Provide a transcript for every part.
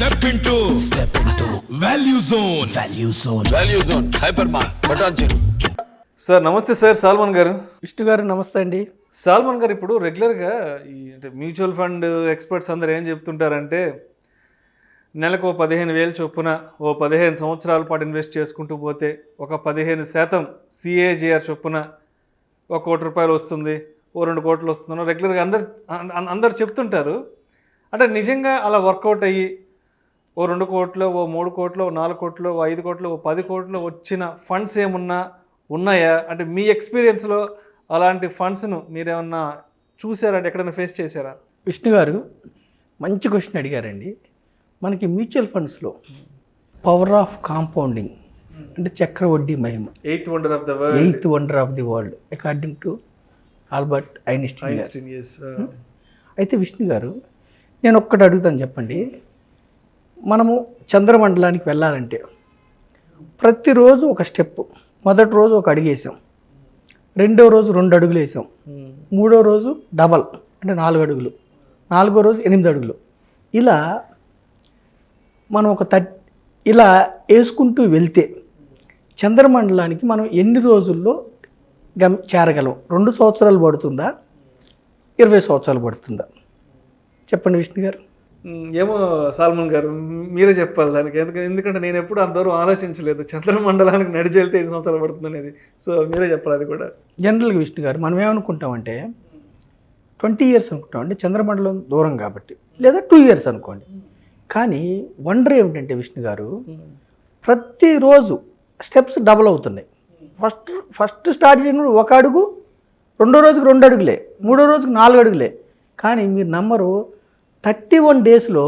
Step into Value Zone. Value Zone. Hypermart. Patanjali. Sir నమస్తే sir, salmon గారు. విష్ణు గారు నమస్తే అండి. సాల్మన్ గారు, ఇప్పుడు రెగ్యులర్గా ఈ అంటే మ్యూచువల్ ఫండ్ ఎక్స్పర్ట్స్ అందరూ ఏం చెప్తుంటారంటే నెలకు 15,000 చొప్పున 15 సంవత్సరాల పాటు ఇన్వెస్ట్ చేసుకుంటూ పోతే ఒక 15% CAGR చొప్పున ₹1 కోటి వస్తుంది, 2 కోట్లు వస్తుందో రెగ్యులర్గా అందరు చెప్తుంటారు. అంటే నిజంగా అలా వర్కౌట్ అయ్యి 2 కోట్లు, 3 కోట్లు, 4 కోట్లు, 5 కోట్లు, 10 కోట్లు వచ్చిన ఫండ్స్ ఏమున్నా ఉన్నాయా? అంటే మీ ఎక్స్పీరియన్స్లో అలాంటి ఫండ్స్ను మీరేమన్నా చూసారంటే ఎక్కడైనా ఫేస్ చేశారా? విష్ణు గారు మంచి క్వశ్చన్ అడిగారండి. మనకి మ్యూచువల్ ఫండ్స్లో పవర్ ఆఫ్ కాంపౌండింగ్ అంటే చక్రవడ్డీ మహిమ, eighth wonder of the world according to Albert Einstein. అయితే విష్ణు గారు, నేను ఒక్కటి అడుగుతాను, చెప్పండి. మనము చంద్రమండలానికి వెళ్ళాలంటే ప్రతిరోజు ఒక స్టెప్. మొదటి రోజు ఒక అడుగు వేసాం, రెండో రోజు 2 అడుగులు వేసాం, మూడో రోజు డబల్ అంటే 4 అడుగులు, 4గో రోజు 8 అడుగులు. ఇలా మనం ఇలా వేసుకుంటూ వెళ్తే చంద్రమండలానికి మనం ఎన్ని రోజుల్లో చేరగలం? 2 సంవత్సరాలు పడుతుందా, 20 సంవత్సరాలు పడుతుందా? చెప్పండి విష్ణు గారు. ఏమో సాల్మన్ గారు, మీరే చెప్పాలి దానికి. ఎందుకంటే నేను ఎప్పుడు అందరూ ఆలోచించలేదు చంద్రమండలానికి నడిచి వెళ్తే 8 సంవత్సరాలు పడుతుంది అనేది. సో మీరే చెప్పాలి అది కూడా. జనరల్గా విష్ణు గారు మనం ఏమనుకుంటామంటే 20 ఇయర్స్ అనుకుంటాం, అంటే చంద్రమండలం దూరం కాబట్టి, లేదా 2 ఇయర్స్ అనుకోండి. కానీ వండర్ ఏమిటంటే విష్ణు గారు, ప్రతిరోజు స్టెప్స్ డబుల్ అవుతున్నాయి. ఫస్ట్ స్టార్ట్ చేసినప్పుడు 1 అడుగు, రెండో రోజుకి 2 అడుగులే, మూడో రోజుకి 4 అడుగులే. కానీ మీరు నమ్మరు, 31 డేస్లో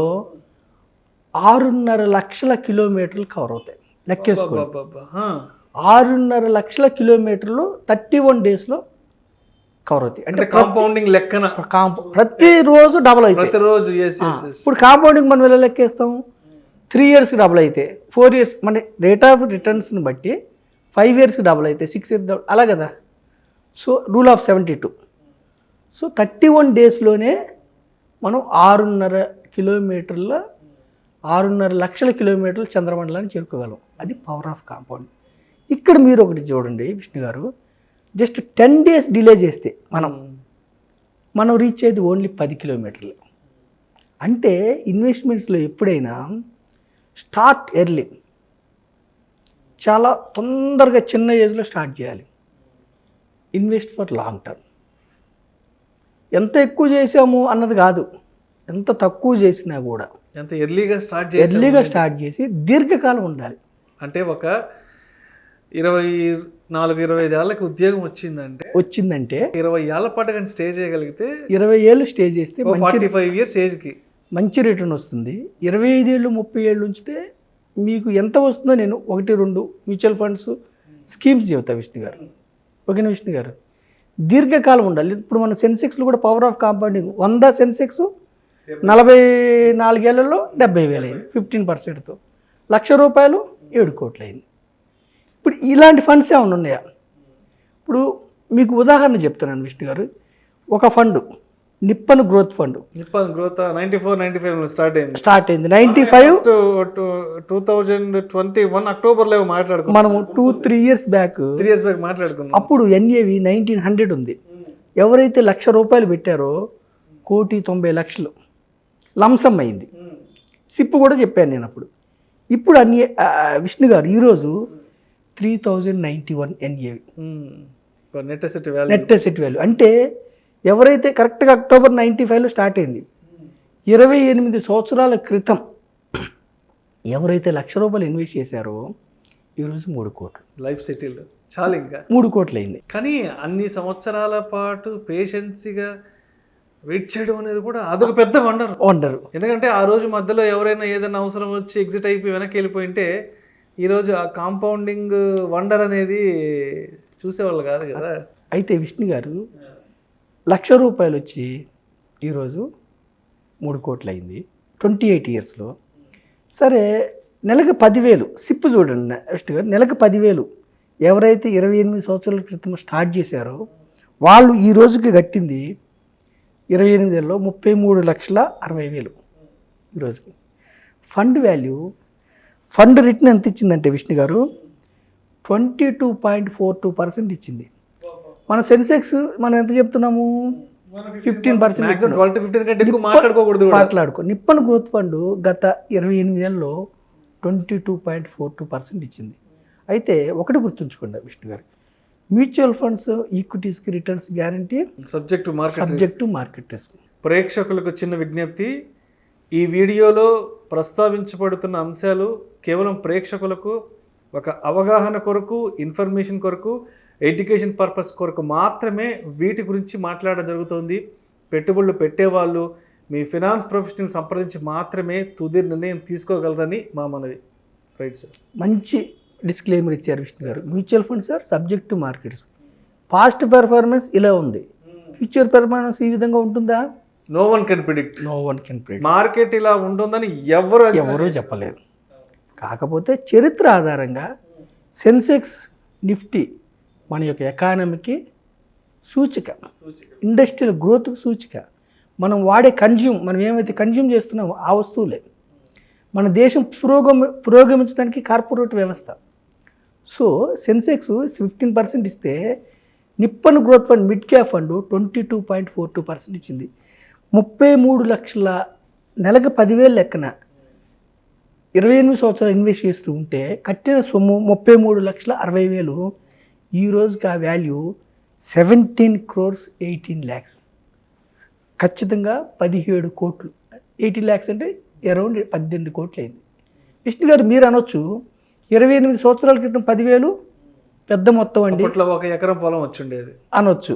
6.5 లక్షల కిలోమీటర్లు కవర్ అవుతాయి. లెక్కేసుకోండి, 6.5 లక్షల కిలోమీటర్లు 31 డేస్లో కవర్ అవుతాయి. అంటే కాంపౌండింగ్ లెక్కన ప్రతిరోజు డబల్ అవుతాయి. ప్రతిరోజు ఇప్పుడు కాంపౌండింగ్ మనం ఎలా లెక్కేస్తాం? 3 ఇయర్స్కి డబల్ అయితే, 4 ఇయర్స్ మన రేట్ ఆఫ్ రిటర్న్స్ని బట్టి 5 ఇయర్స్కి డబల్ అయితే, 6 ఇయర్స్ డబల్, అలా కదా. So rule of 72. సో 31 డేస్లోనే మనం 6.5 లక్షల కిలోమీటర్లు చంద్రమండలాన్ని చేరుకోగలం. అది పవర్ ఆఫ్ కాంపౌండ్. ఇక్కడ మీరు ఒకటి చూడండి విష్ణు గారు, జస్ట్ 10 డేస్ డిలే చేస్తే మనం రీచ్ అయ్యేది ఓన్లీ 10 కిలోమీటర్లు. అంటే ఇన్వెస్ట్మెంట్స్లో ఎప్పుడైనా స్టార్ట్ ఎర్లీ, చాలా తొందరగా చిన్న ఏజ్లో స్టార్ట్ చేయాలి. Invest for long term. ఎంత ఎక్కువ చేసాము అన్నది కాదు, ఎంత తక్కువ చేసినా కూడా ఎంత ఎర్లీగా స్టార్ట్ చేసి దీర్ఘకాలం ఉండాలి. అంటే ఒక 24-25 ఏళ్ళకి ఉద్యోగం వచ్చిందంటే 20 ఏళ్ళ పాటు కానీ స్టే చేయగలిగితే, 20 ఏళ్ళు స్టే చేస్తే 45 ఇయర్స్ ఏజ్కి మంచి రిటర్న్ వస్తుంది. 25 ఏళ్ళు 30 ఏళ్ళు ఉంచితే మీకు ఎంత వస్తుందో నేను 1-2 మ్యూచువల్ ఫండ్స్ స్కీమ్స్ చెబుతా విష్ణు గారు. ఓకేనా విష్ణు గారు? దీర్ఘకాలం ఉండాలి. ఇప్పుడు మన సెన్సెక్స్లో కూడా పవర్ ఆఫ్ కాంపౌండింగ్ 100 సెన్సెక్స్ 44 ఏళ్లలో 70,000 అయింది, 15%తో. ₹1,00,000 7 కోట్లు అయింది. ఇప్పుడు ఇలాంటి ఫండ్స్ ఏమైనా ఉన్నాయా? ఇప్పుడు మీకు ఉదాహరణ చెప్తున్నాను విష్ణు గారు. ఒక fund Nippon growth fund, 94-95 start అయింది. 95 2021 అక్టోబర్లో మాట్లాడుకున్నాం మనము 2-3 ఇయర్స్ బ్యాక్ మాట్లాడుకున్నాం. అప్పుడు NAV 1900 ఉంది. ఎవరైతే ₹1,00,000 పెట్టారో 1,90,00,000 లంసమ్ అయింది. సిప్ కూడా చెప్పాను నేను అప్పుడు. ఇప్పుడు విష్ణు గారు ఈరోజు 3,091 NAV నెట్ అసెట్ వాల్యూ. అంటే ఎవరైతే కరెక్ట్గా అక్టోబర్ 95లో స్టార్ట్ అయింది, 28 సంవత్సరాల క్రితం ఎవరైతే ₹1,00,000 ఇన్వెస్ట్ చేశారో ఈరోజు 3 కోట్లు లైఫ్ సెటిల్, చాలా ఇంకా 3 కోట్లు అయింది. కానీ అన్ని సంవత్సరాల పాటు పేషెన్సీగా వెయిట్ చేయడం అనేది కూడా అదొక పెద్ద వండర్. ఎందుకంటే ఆ రోజు మధ్యలో ఎవరైనా ఏదైనా అవసరం వచ్చి ఎగ్జిట్ అయిపోయి వెనక్కి వెళ్ళిపోయింటే ఈరోజు ఆ కాంపౌండింగ్ వండర్ అనేది చూసేవాళ్ళు కాదు కదా. అయితే విష్ణు గారు ₹1,00,000 వచ్చి ఈరోజు 3 కోట్లు అయింది 28 ఇయర్స్లో. సరే, నెలకు 10,000 సిప్ చూడండి విష్ణు గారు, నెలకు 10,000 ఎవరైతే 28 సంవత్సరాల క్రితం స్టార్ట్ చేశారో వాళ్ళు ఈ రోజుకి కట్టింది 28 ఏళ్ళలో 33,60,000 ఈరోజుకి. ఫండ్ రిటర్న్ ఎంత ఇచ్చిందంటే విష్ణు గారు 22.42% ఇచ్చింది. మన సెన్సెక్స్ మనం ఎంత చెప్తున్నాము 15%. నిప్పన్ గ్రోత్ ఫండ్ గత 28 నెలల్లో 22.42% ఇచ్చింది. అయితే ఒకటి గుర్తుంచుకోండి విష్ణు గారు, మ్యూచువల్ ఫండ్స్ ఈక్విటీస్కి returns guarantee subject to market risk. ప్రేక్షకులకు చిన్న విజ్ఞప్తి, ఈ వీడియోలో ప్రస్తావించబడుతున్న అంశాలు కేవలం ప్రేక్షకులకు ఒక అవగాహన కొరకు, ఇన్ఫర్మేషన్ కొరకు, ఎడ్యుకేషన్ పర్పస్ కొరకు మాత్రమే వీటి గురించి మాట్లాడడం జరుగుతుంది. పెట్టుబడులు పెట్టేవాళ్ళు మీ ఫినాన్స్ ప్రొఫెషనల్ సంప్రదించి మాత్రమే తుది నిర్ణయం తీసుకోగలరని మా మనవి. రైట్ సార్, మంచి డిస్క్లైమర్ ఇచ్చారు విష్ణు గారు. Mutual funds are subject to markets. Past performance ఇలా ఉంది, ఫ్యూచర్ పెర్ఫార్మెన్స్ ఈ విధంగా ఉంటుందా? No one can predict. Market ఇలా ఉంటుందని ఎవరు చెప్పలేరు. కాకపోతే చరిత్ర ఆధారంగా సెన్సెక్స్, నిఫ్టీ మన యొక్క ఎకానమీకి సూచిక, ఇండస్ట్రియల్ గ్రోత్ సూచిక. మనం వాడే మనం ఏమైతే కన్జ్యూమ్ చేస్తున్నామో ఆ వస్తువులే. మన దేశం పురోగమించడానికి కార్పొరేట్ వ్యవస్థ. సో సెన్సెక్స్ 15% ఇస్తే Nippon growth fund mid cap fund 22.42% ఇచ్చింది. 33 లక్షల, నెలకు 10,000 లెక్కన 28 సంవత్సరాలు ఇన్వెస్ట్ చేస్తూ ఉంటే కట్టిన సొమ్ము 33,60,000. ఈ రోజుకి ఆ వాల్యూ 17 crores 18 lakhs. ఖచ్చితంగా 17 కోట్లు. 18 lakhs అంటే అరౌండ్ 18 కోట్లు అయింది. విష్ణు గారు మీరు అనొచ్చు 28 సంవత్సరాల క్రితం 10,000 పెద్ద మొత్తం అండి, ఒక ఎకరం పొలం వచ్చిండేది అనొచ్చు.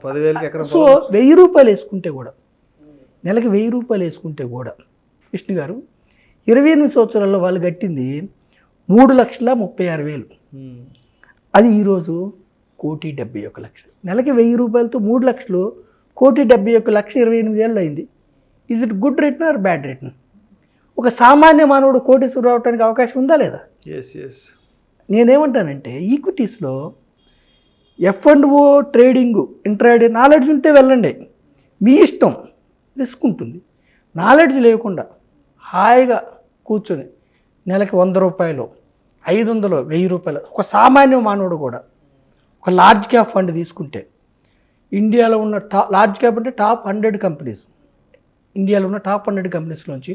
10,000 ఎకరం. సో 1,000 రూపాయలు వేసుకుంటే కూడా, నెలకి 1,000 రూపాయలు వేసుకుంటే కూడా విష్ణు గారు 28 సంవత్సరాల్లో వాళ్ళు కట్టింది 3,36,000. అది ఈరోజు 1,71,00,000. నెలకి 1,000 రూపాయలతో 3 లక్షలు, 1,71,00,000 28 ఏళ్ళు అయింది. Is it good return or bad return? ఒక సామాన్య మానవుడు కోటీశ్వరుడు రావడానికి అవకాశం ఉందా లేదా? నేనేమంటానంటే ఈక్విటీస్లో F&O ట్రేడింగ్, ఇంట్రాడే నాలెడ్జ్ ఉంటే వెళ్ళండి, మీ ఇష్టం, రిస్క్ ఉంటుంది. నాలెడ్జ్ లేకుండా హాయిగా కూర్చొని నెలకి 100 రూపాయలు, 500, 1,000 రూపాయలు ఒక సామాన్య మానవుడు కూడా ఒక లార్జ్ క్యాప్ ఫండ్ తీసుకుంటే, ఇండియాలో ఉన్న లార్జ్ క్యాప్ అంటే టాప్ 100 కంపెనీస్, ఇండియాలో ఉన్న టాప్ 100 కంపెనీస్లోంచి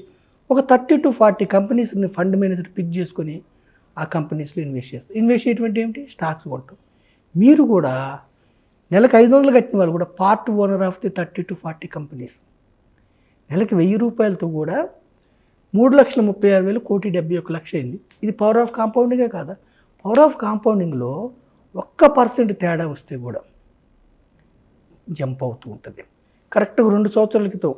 ఒక 30 to 40 కంపెనీస్ని ఫండ్ మేనేజర్ పిక్ చేసుకొని ఆ కంపెనీస్లో ఇన్వెస్ట్ చేస్తారు. ఇన్వెస్ట్ చేయటువంటి ఏమిటి? స్టాక్స్ కొంటాం. మీరు కూడా నెలకు 500 కట్టిన వాళ్ళు కూడా part owner of the 30 to 40 companies. నెలకి 1,000 రూపాయలతో కూడా 3,36,000, 1,71,00,000 అయింది. ఇది పవర్ ఆఫ్ కాంపౌండింగే కాదా? పవర్ ఆఫ్ కాంపౌండింగ్లో 1% తేడా వస్తే కూడా జంప్ అవుతూ ఉంటుంది. కరెక్ట్గా 2 సంవత్సరాల క్రితం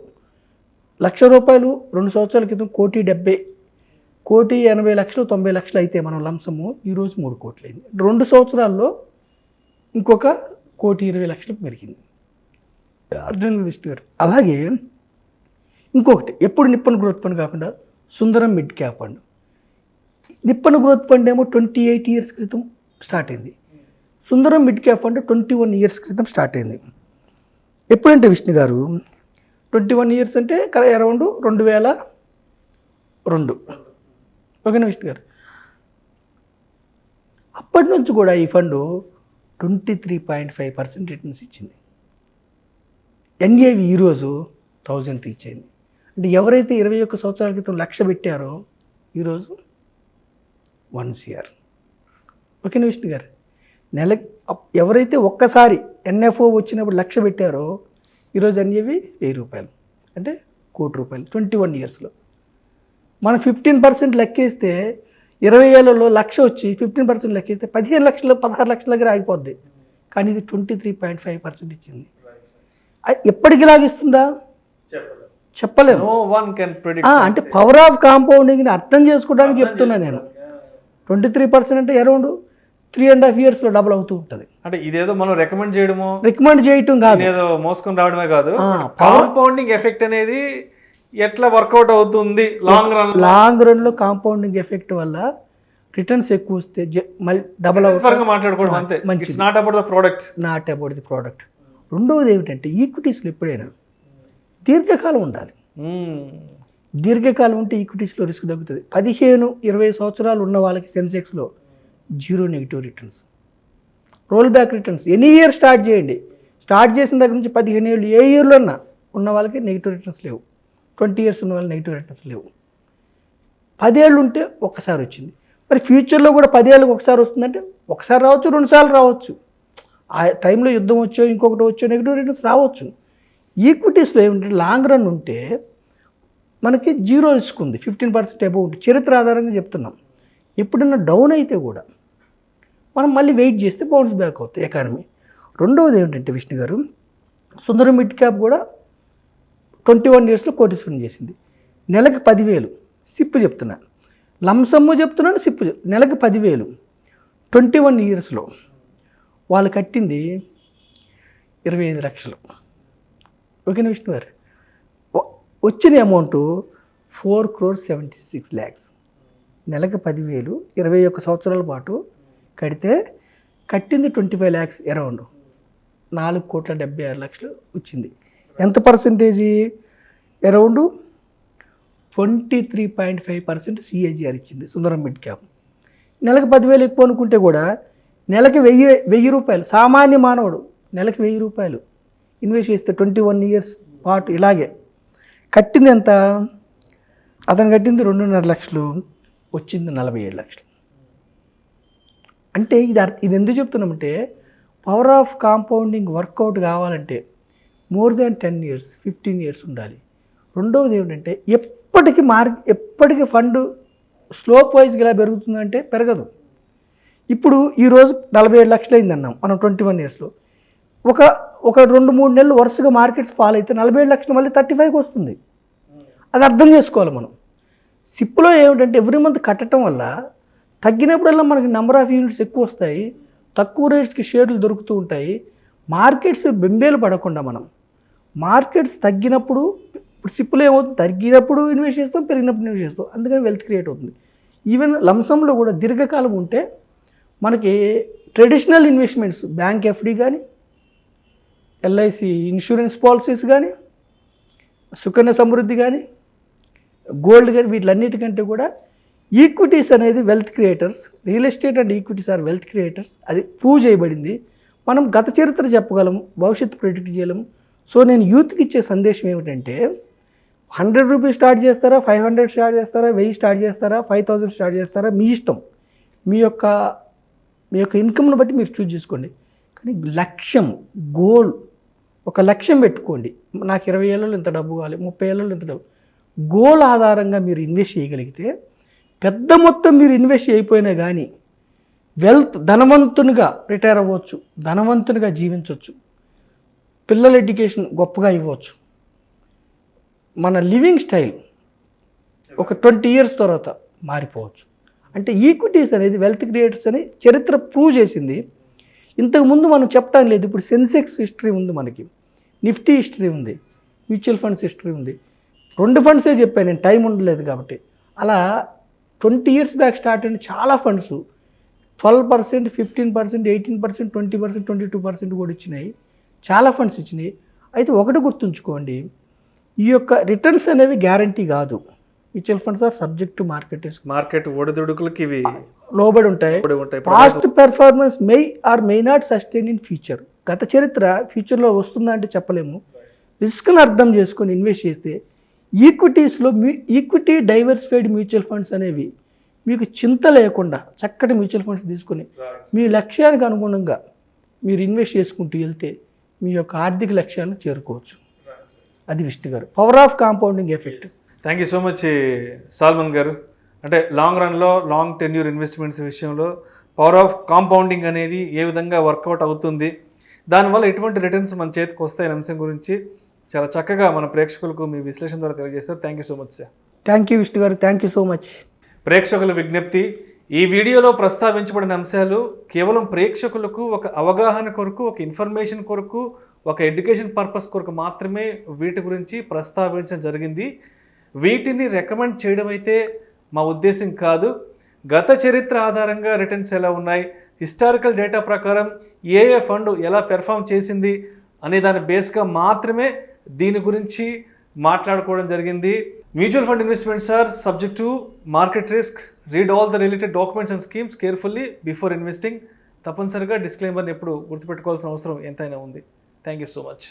1,00,000 రూపాయలు, 2 సంవత్సరాల క్రితం 1,70,00,000, 1,80,00,000, 90,00,000 అయితే మనం లంసము ఈరోజు 3 కోట్లు అయింది. 2 సంవత్సరాల్లో ఇంకొక 1,20,00,000 పెరిగింది. అర్థం విష్ణు గారు. అలాగే ఇంకొకటి, ఎప్పుడు నిప్పన్ గ్రోత్ ఫండ్ కాకుండా Sundaram mid cap fund. Nippon growth fund ఏమో 28 years క్రితం స్టార్ట్ అయింది. Sundaram mid cap fund 21 years క్రితం స్టార్ట్ అయింది. ఎప్పుడంటే విష్ణు గారు 21 years అంటే అరౌండ్ 2002. ఓకేనా విష్ణు గారు? అప్పటి నుంచి కూడా ఈ ఫండ్ 23.5% రిటర్న్స్ ఇచ్చింది. ఎన్ఏవి ఈరోజు 1,000 రీచ్ అయింది. అంటే ఎవరైతే 21 సంవత్సరాల క్రితం 1,00,000 పెట్టారో ఈరోజు 1 crore. ఓకేనా విష్ణు గారు? నెలకి ఎవరైతే ఒక్కసారి ఎన్ఎఫ్ఓ వచ్చినప్పుడు 1,00,000 పెట్టారో ఈరోజు ఎన్ఏవి 1,000 రూపాయలు, అంటే 1,00,00,000 రూపాయలు 21 yearsలో. మనం 15% లెక్కేస్తే 20 ఏళ్లలో 1,00,000 వచ్చి 15% లెక్కేస్తే 15 లక్షలు, 16 లక్షల దగ్గర ఆగిపోద్ది. కానీ ఇది 23.5% ఇచ్చింది. ఎప్పటికి లాగిస్తుందా? చెప్పలేము. అంటే పవర్ ఆఫ్ కాంపౌండింగ్ని అర్థం చేసుకోవడానికి చెప్తున్నా నేను. 23% అంటే అరౌండ్ 3.5 yearsలో డబుల్ అవుతూ ఉంటుంది. అంటే ఇదేదో మనం రికమెండ్ చేయటం కాదు, ఏదో మోసుకొని రావడమే కాదు. కాంపౌండింగ్ ఎఫెక్ట్ అనేది ఎట్లా వర్కౌట్ అవుతుంది లాంగ్ రన్లో కాంపౌండింగ్ ఎఫెక్ట్ వల్ల రిటర్న్స్ ఎక్కువ వస్తే మళ్ళీ డబుల్ మాట్లాడుకోవడం అంతే. Not about the product. రెండవది ఏమిటంటే ఈక్విటీస్లో ఎప్పుడైనా దీర్ఘకాలం ఉండాలి. దీర్ఘకాలం ఉంటే ఈక్విటీస్లో రిస్క్ తగ్గుతుంది. 15-20 సంవత్సరాలు ఉన్న వాళ్ళకి సెన్సెక్స్లో 0 negative returns, roll back returns. Any year start చేయండి, స్టార్ట్ చేసిన దగ్గర నుంచి 15 ఏళ్ళు ఏ ఇయర్లో ఉన్న వాళ్ళకి నెగిటివ్ రిటర్న్స్ లేవు. 20 ఇయర్స్ ఉన్న వాళ్ళకి నెగిటివ్ రిటర్న్స్ లేవు. 10 ఏళ్ళు ఉంటే ఒక్కసారి వచ్చింది. మరి ఫ్యూచర్లో కూడా 10 ఏళ్ళకి ఒకసారి వస్తుందంటే ఒకసారి రావచ్చు, 2 సార్లు రావచ్చు. ఆ టైంలో యుద్ధం వచ్చో ఇంకొకటి వచ్చో నెగిటివ్ రిటర్న్స్ రావచ్చు. ఈక్విటీస్లో ఏమిటంటే లాంగ్ రన్ ఉంటే మనకి 0 రిస్క్ ఉంది, 15% అబౌవ్ ఉంటుంది. చరిత్ర ఆధారంగా చెప్తున్నాం. ఎప్పుడన్నా డౌన్ అయితే కూడా మనం మళ్ళీ వెయిట్ చేస్తే బౌన్స్ బ్యాక్ అవుతుంది ఎకానమీ. రెండవది ఏమిటంటే విష్ణు గారు, సుందరం మిడ్ క్యాప్ కూడా 21 ఇయర్స్లో కోటీశ్వరం చేసింది. నెలకు 10,000 సిప్ చెప్తున్నాను, లంసమ్ము చెప్తున్నాను, సిప్ నెలకు 10,000 21 ఇయర్స్లో. వాళ్ళు కట్టింది 25 లక్షలు. ఓకేనా విష్ణు గారు? వచ్చిన అమౌంట్ 4,76 lakhs. నెలకు 10,000 21 సంవత్సరాల పాటు కడితే కట్టింది 25 lakhs అరౌండ్ 4,76,00,000 వచ్చింది. ఎంత పర్సెంటేజీ? అరౌండ్ 23.5% CAGR ఇచ్చింది సుందరం మిడ్ క్యాప్. నెలకు 10,000 ఎక్కువ అనుకుంటే కూడా నెలకి 1,000 రూపాయలు, సామాన్య మానవుడు నెలకి 1,000 రూపాయలు ఇన్వెస్ట్ చేస్తే 21 ఇయర్స్ పాటు ఇలాగే కట్టింది ఎంత? అతను కట్టింది 2.5 లక్షలు, వచ్చింది 47 లక్షలు. అంటే ఇది ఎందుకు చెప్తున్నామంటే పవర్ ఆఫ్ కాంపౌండింగ్ వర్కౌట్ కావాలంటే మోర్ దాన్ 10 years 15 years ఉండాలి. రెండవది ఏమిటంటే ఎప్పటికీ ఫండ్ స్లోప్ వైజ్గా ఇలా పెరుగుతుందంటే పెరగదు. ఇప్పుడు ఈరోజు 47 లక్షలు అయిందన్నాం మనం 21 yearsలో. ఒక 2-3 నెలలు వరుసగా మార్కెట్స్ ఫాల్ అయితే 47 లక్షలు మళ్ళీ 35కి వస్తుంది. అది అర్థం చేసుకోవాలి మనం. సిప్లో ఏమిటంటే ఎవ్రీ మంత్ కట్టడం వల్ల తగ్గినప్పుడల్లా మనకి నెంబర్ ఆఫ్ యూనిట్స్ ఎక్కువ వస్తాయి, తక్కువ రేట్స్కి షేర్లు దొరుకుతూ ఉంటాయి. మార్కెట్స్ బెంబేలు పడకుండా మనం మార్కెట్స్ తగ్గినప్పుడు, ఇప్పుడు సిప్పులో ఏమవుతుంది, తగ్గినప్పుడు ఇన్వెస్ట్ చేస్తాం, పెరిగినప్పుడు ఇన్వెస్ట్ చేస్తాం, అందుకని వెల్త్ క్రియేట్ అవుతుంది. ఈవెన్ లంసంలో కూడా దీర్ఘకాలం ఉంటే మనకి ట్రెడిషనల్ ఇన్వెస్ట్మెంట్స్, బ్యాంక్ ఎఫ్డి కానీ, ఎల్ఐసి ఇన్సూరెన్స్ పాలసీస్ కానీ, సుకన్య సమృద్ధి కానీ, గోల్డ్ కానీ, వీటిలన్నిటికంటే కూడా ఈక్విటీస్ అనేది wealth creators. Real estate and equities are wealth creators. అది ప్రూవ్ చేయబడింది. మనం గత చరిత్ర చెప్పగలం, భవిష్యత్తు ప్రెడిక్ట్ చేయలేము. సో నేను యూత్కి ఇచ్చే సందేశం ఏమిటంటే 100 రూపీస్ స్టార్ట్ చేస్తారా, 500 స్టార్ట్ చేస్తారా, 1000 స్టార్ట్ చేస్తారా, 5,000 స్టార్ట్ చేస్తారా, మీ ఇష్టం. మీ యొక్క ఇన్కమ్ను బట్టి మీరు చూజ్ చేసుకోండి. కానీ లక్ష్యం, గోల్, ఒక లక్ష్యం పెట్టుకోండి. నాకు 20 ఏళ్ళలో ఇంత డబ్బు కావాలి, 30 ఏళ్ళలో ఇంత డబ్బు. గోల్ ఆధారంగా మీరు ఇన్వెస్ట్ చేయగలిగితే పెద్ద మొత్తం మీరు ఇన్వెస్ట్ చేయకపోయినా కానీ ధనవంతునిగా రిటైర్ అవ్వచ్చు, ధనవంతునిగా జీవించవచ్చు, పిల్లల ఎడ్యుకేషన్ గొప్పగా ఇవ్వచ్చు. మన లివింగ్ స్టైల్ ఒక 20 years తర్వాత మారిపోవచ్చు. అంటే ఈక్విటీస్ అనేది వెల్త్ క్రియేటర్స్ అని చరిత్ర ప్రూవ్ చేసింది. ఇంతకుముందు మనం చెప్పడం లేదు. ఇప్పుడు సెన్సెక్స్ హిస్టరీ ఉంది, మనకి నిఫ్టీ హిస్టరీ ఉంది, మ్యూచువల్ ఫండ్స్ హిస్టరీ ఉంది. 2 ఫండ్సే చెప్పాను నేను, టైం ఉండలేదు కాబట్టి. అలా 20 years బ్యాక్ స్టార్ట్ అయిన చాలా ఫండ్స్ 12%, 15%, 18%, 20%, 22% కూడా ఇచ్చినాయి. చాలా ఫండ్స్ ఇచ్చినాయి. అయితే ఒకటి గుర్తుంచుకోండి, ఈ యొక్క రిటర్న్స్ అనేవి గ్యారంటీ కాదు. Mutual funds are subject to market ఒడిదుడుకులకి ఇవి లోబడి ఉంటాయి. Past performance may not sustain in future. గత చరిత్ర ఫ్యూచర్లో వస్తుందా అంటే చెప్పలేము. రిస్క్ని అర్థం చేసుకొని ఇన్వెస్ట్ చేస్తే ఈక్విటీస్లో ఈక్విటీ డైవర్సిఫైడ్ మ్యూచువల్ ఫండ్స్ అనేవి మీకు చింత లేకుండా చక్కటి మ్యూచువల్ ఫండ్స్ తీసుకొని మీ లక్ష్యానికి అనుగుణంగా మీరు ఇన్వెస్ట్ చేసుకుంటూ వెళ్తే మీ యొక్క ఆర్థిక లక్ష్యాలను చేరుకోవచ్చు. అది విష్ణు గారు, power of compounding effect. Thank you so much Salman గారు. అంటే లాంగ్ రన్లో లాంగ్ టెన్యూర్ ఇన్వెస్ట్మెంట్స్ విషయంలో పవర్ ఆఫ్ కాంపౌండింగ్ అనేది ఏ విధంగా వర్కౌట్ అవుతుంది, దానివల్ల ఎటువంటి రిటర్న్స్ మన చేతికి వస్తాయనే అంశం గురించి చాలా చక్కగా మన ప్రేక్షకులకు మీ విశ్లేషణ ద్వారా తెలియజేస్తారు. Thank you so much sir. Thank you Vishnu గారు, థ్యాంక్ యూ సో మచ్. ప్రేక్షకుల విజ్ఞప్తి, ఈ వీడియోలో ప్రస్తావించబడిన అంశాలు కేవలం ప్రేక్షకులకు ఒక అవగాహన కొరకు, ఒక ఇన్ఫర్మేషన్ కొరకు, ఒక ఎడ్యుకేషన్ పర్పస్ కొరకు మాత్రమే వీటి గురించి ప్రస్తావించడం జరిగింది. వీటిని రికమెండ్ చేయడం అయితే మా ఉద్దేశం కాదు. గత చరిత్ర ఆధారంగా రిటర్న్స్ ఎలా ఉన్నాయి, హిస్టారికల్ డేటా ప్రకారం ఏ ఫండ్ ఎలా పెర్ఫామ్ చేసింది అనే దాని బేస్గా మాత్రమే దీని గురించి మాట్లాడుకోవడం జరిగింది. Mutual fund investments are subject to market risk. Read all the related documents and schemes carefully before investing. తప్పనిసరిగా డిస్క్లైమర్ని ఎప్పుడు గుర్తుపెట్టుకోవాల్సిన అవసరం ఎంతైనా ఉంది. Thank you so much.